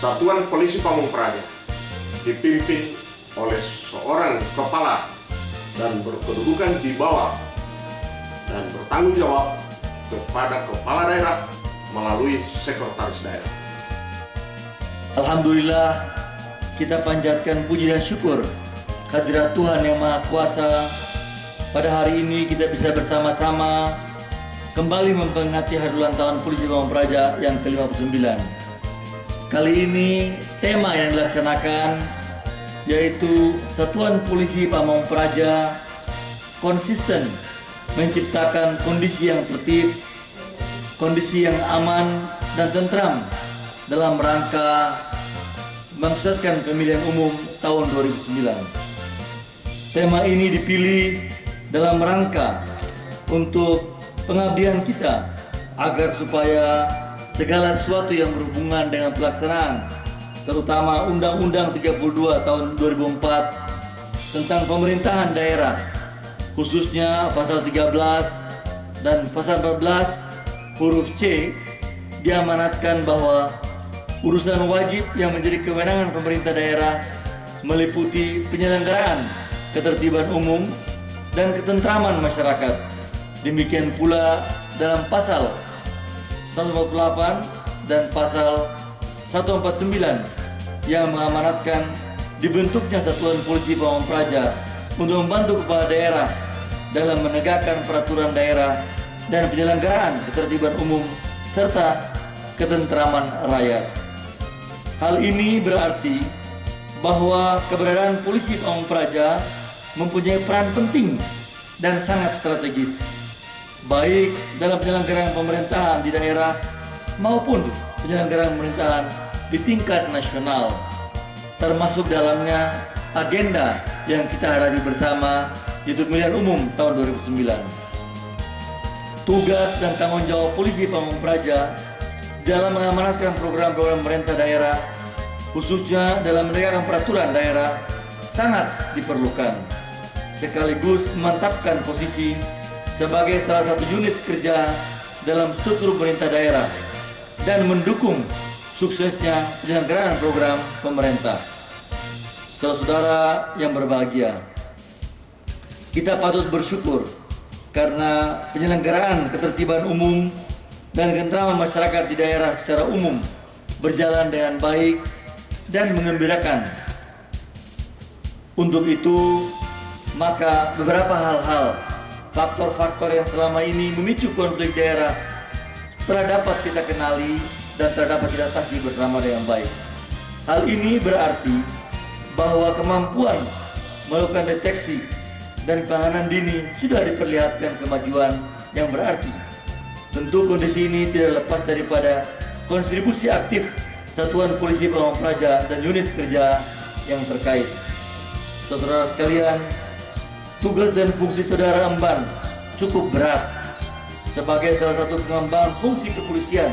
Satuan Polisi Pamung Praja dipimpin oleh seorang kepala dan berkedudukan di bawah dan bertanggung jawab kepada kepala daerah melalui sekretaris daerah. Alhamdulillah, kita panjatkan puji dan syukur kehadirat Tuhan Yang Maha Kuasa. Pada hari ini kita bisa bersama-sama kembali memperingati hari ulang tahun Polisi Pamung Praja yang ke-59. Kali ini tema yang dilaksanakan yaitu Satuan Polisi Pamung Praja konsisten menciptakan kondisi yang tertib, kondisi yang aman dan tentram dalam rangka mensukseskan pemilihan umum tahun 2009. Tema ini dipilih dalam rangka untuk pengabdian kita agar supaya segala sesuatu yang berhubungan dengan pelaksanaan terutama Undang-Undang 32 tahun 2004 tentang pemerintahan daerah, khususnya pasal 13 dan pasal 14 huruf C, diamanatkan bahwa urusan wajib yang menjadi kewenangan pemerintah daerah meliputi penyelenggaraan ketertiban umum dan ketentraman masyarakat. Demikian pula dalam pasal 148 dan pasal 149 yang mengamanatkan dibentuknya Satuan Polisi Pamung Praja untuk membantu kepala daerah dalam menegakkan peraturan daerah dan penyelenggaraan ketertiban umum serta ketentraman rakyat. Hal ini berarti bahwa keberadaan Polisi Pamung Praja mempunyai peran penting dan sangat strategis, baik dalam penyelenggaraan pemerintahan di daerah maupun penyelenggaraan pemerintahan di tingkat nasional, termasuk dalamnya agenda yang kita hadapi bersama yaitu pemilihan umum tahun 2009. Tugas dan tanggung jawab Polisi Pamung Praja dalam mengamanatkan program-program pemerintah daerah, khususnya dalam menegakkan peraturan daerah, sangat diperlukan, sekaligus memantapkan posisi sebagai salah satu unit kerja dalam struktur pemerintah daerah dan mendukung suksesnya penyelenggaraan program pemerintah. Saudara-saudara yang berbahagia, kita patut bersyukur karena penyelenggaraan ketertiban umum dan ketentraman masyarakat di daerah secara umum berjalan dengan baik dan mengembirakan. Untuk itu, maka beberapa hal-hal, faktor-faktor yang selama ini memicu konflik daerah telah dapat kita kenali dan telah dapat kita atasi bersama dengan baik. Hal ini berarti bahwa kemampuan melakukan deteksi dan penanganan dini sudah diperlihatkan kemajuan yang berarti. Tentu kondisi ini tidak lepas daripada kontribusi aktif Satuan Polisi Pamung Praja dan unit kerja yang terkait. Saudara sekalian, tugas dan fungsi saudara emban cukup berat sebagai salah satu pengembangan fungsi kepolisian,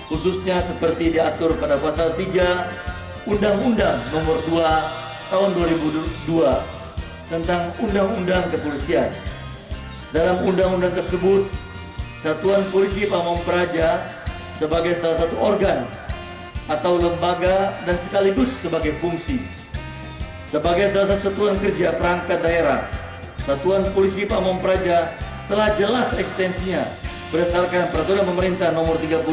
khususnya seperti diatur pada pasal 3 Undang-Undang Nomor 2 Tahun 2002 tentang Undang-Undang Kepolisian. Dalam undang-undang tersebut, Satuan Polisi Pamung Praja sebagai salah satu organ atau lembaga dan sekaligus sebagai fungsi sebagai salah satu satuan kerja perangkat daerah, Satuan Polisi Pamung Praja telah jelas ekstensinya berdasarkan Peraturan Pemerintah Nomor 32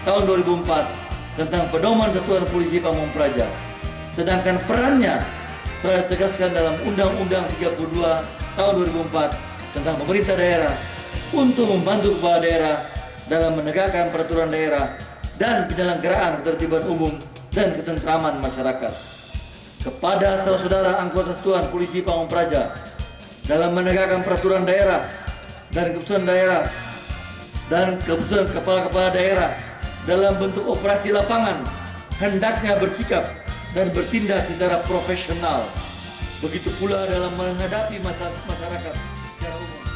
Tahun 2004 tentang Pedoman Satuan Polisi Pamung Praja. Sedangkan perannya telah ditegaskan dalam Undang-Undang 32 Tahun 2004 tentang pemerintah daerah untuk membantu kepala daerah dalam menegakkan peraturan daerah dan penyelenggaraan ketertiban umum dan ketentraman masyarakat. Kepada saudara-saudara anggota Satuan Polisi Pamung Praja dalam menegakkan peraturan daerah dan keputusan daerah dan keputusan kepala-kepala daerah dalam bentuk operasi lapangan, hendaknya bersikap dan bertindak secara profesional. Begitu pula dalam menghadapi masyarakat secara umum.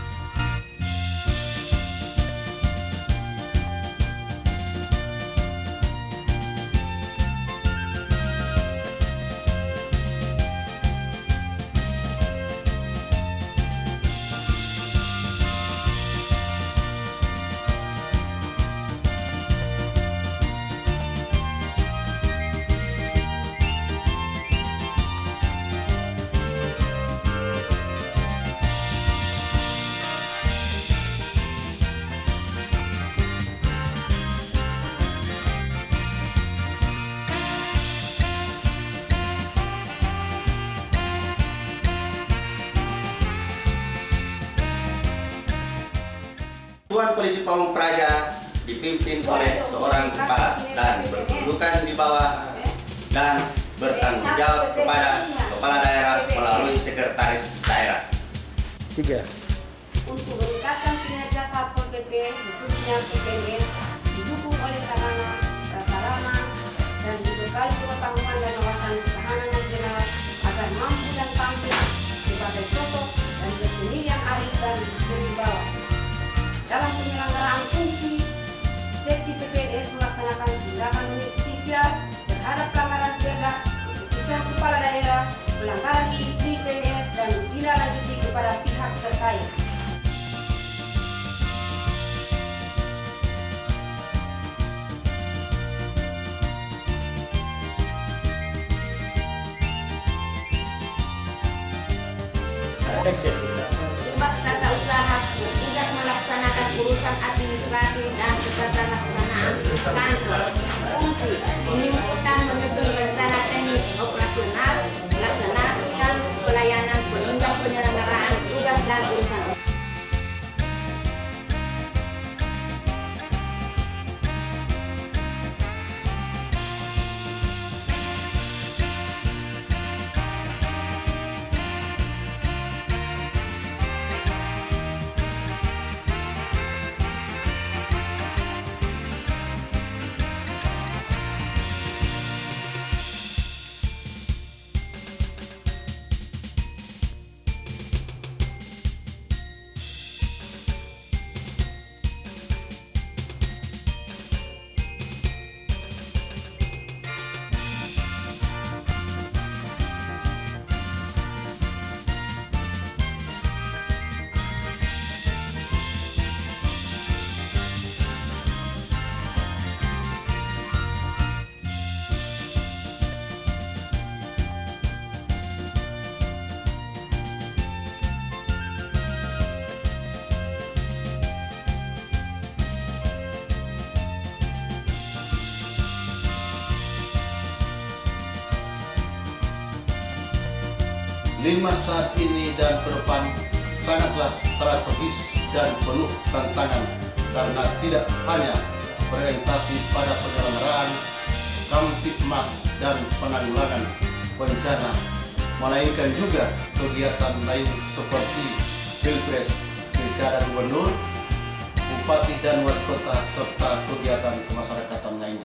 Satuan Polisi Pamung Praja dipimpin oleh seorang kepala dan berkedudukan di bawah dan bertanggung jawab kepada kepala daerah melalui sekretaris daerah. 3. Untuk meningkatkan kinerja Satpol PP, khususnya PPNS, didukung oleh sarana, prasarana, dan dibekali pengetahuan dan wawasan ketahanan nasional agar mampu dan tampil sebagai sosok dan personil yang arif dan berwibawa. Dalam penyelenggaraan fungsi, seksi PPNS melaksanakan tindakan justisia terhadap pelanggaran perda, keputusan kepala daerah, pelanggaran disiplin PNS, dan ditindaklanjuti kepada pihak terkait. Sebab tata usaha tugas melaksanakan urusan administrasi dan ketelaksanaan kantor. Fungsi menimbulkan menyusun rencana teknis operasional, melaksanakan pelayanan penunjang penyelenggaraan tugas dan urusan. Lima saat ini dan ke depan sangatlah strategis dan penuh tantangan karena tidak hanya berorientasi pada penyelenggaraan Kamtibmas dan penanggulangan bencana, melainkan juga kegiatan lain seperti Pilpres, Pilkada Gubernur, Bupati dan Wali Kota serta kegiatan kemasyarakatan lainnya.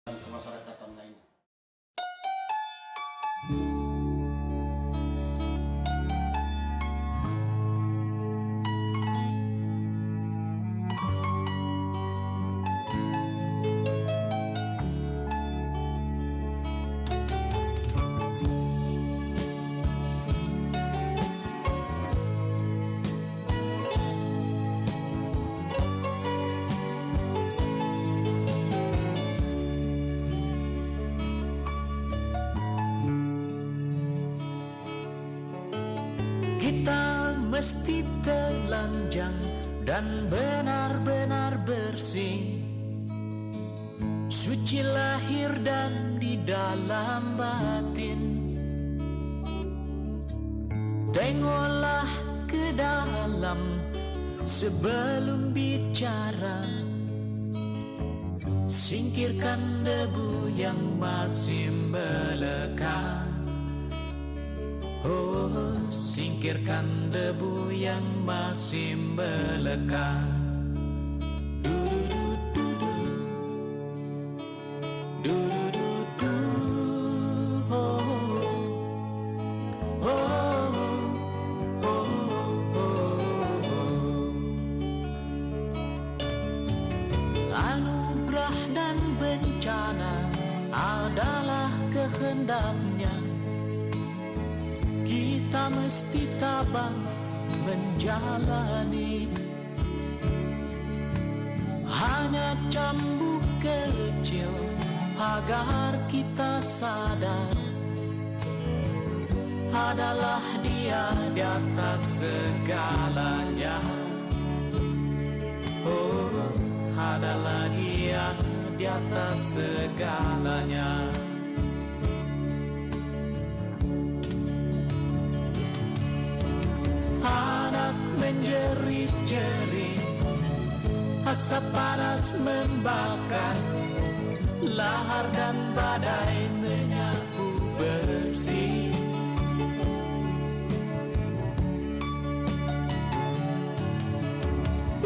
Kita mesti telanjang dan benar-benar bersih, suci lahir dan di dalam batin. Tengoklah ke dalam sebelum bicara, singkirkan debu yang masih melekat. Oh, singkirkan debu yang masih melekat. Du-du-du-du-du. Du-du-du-du. Oh, oh, oh, oh, oh. Anugerah dan bencana adalah kehendaknya. Kita mesti tabah menjalani. Hanya cambuk kecil agar kita sadar adalah Dia di atas segalanya. Oh, adalah Dia di atas segalanya. Menjerit-jerit Masa panas membakar, lahar dan badai menyapu bersih.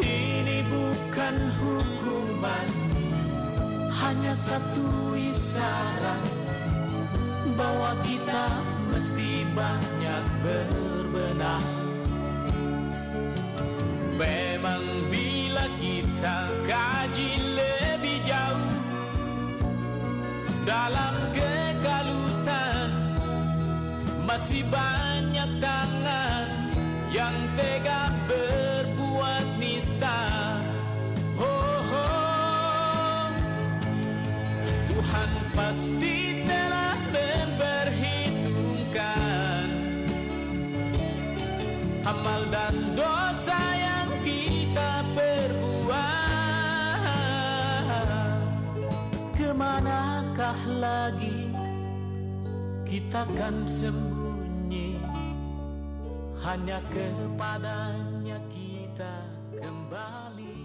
Ini bukan hukuman, hanya satu isyarat bahwa kita mesti banyak berbenah. Memang bila kita kaji lebih jauh dalam kegalutan, masih banyak tangan yang tega berbuat nista. Oh, oh. Tuhan pasti telah memperhitungkan amal dan dosa yang kita perbuat. Kemanakah lagi kita kan sembunyi? Hanya kepadanya kita kembali.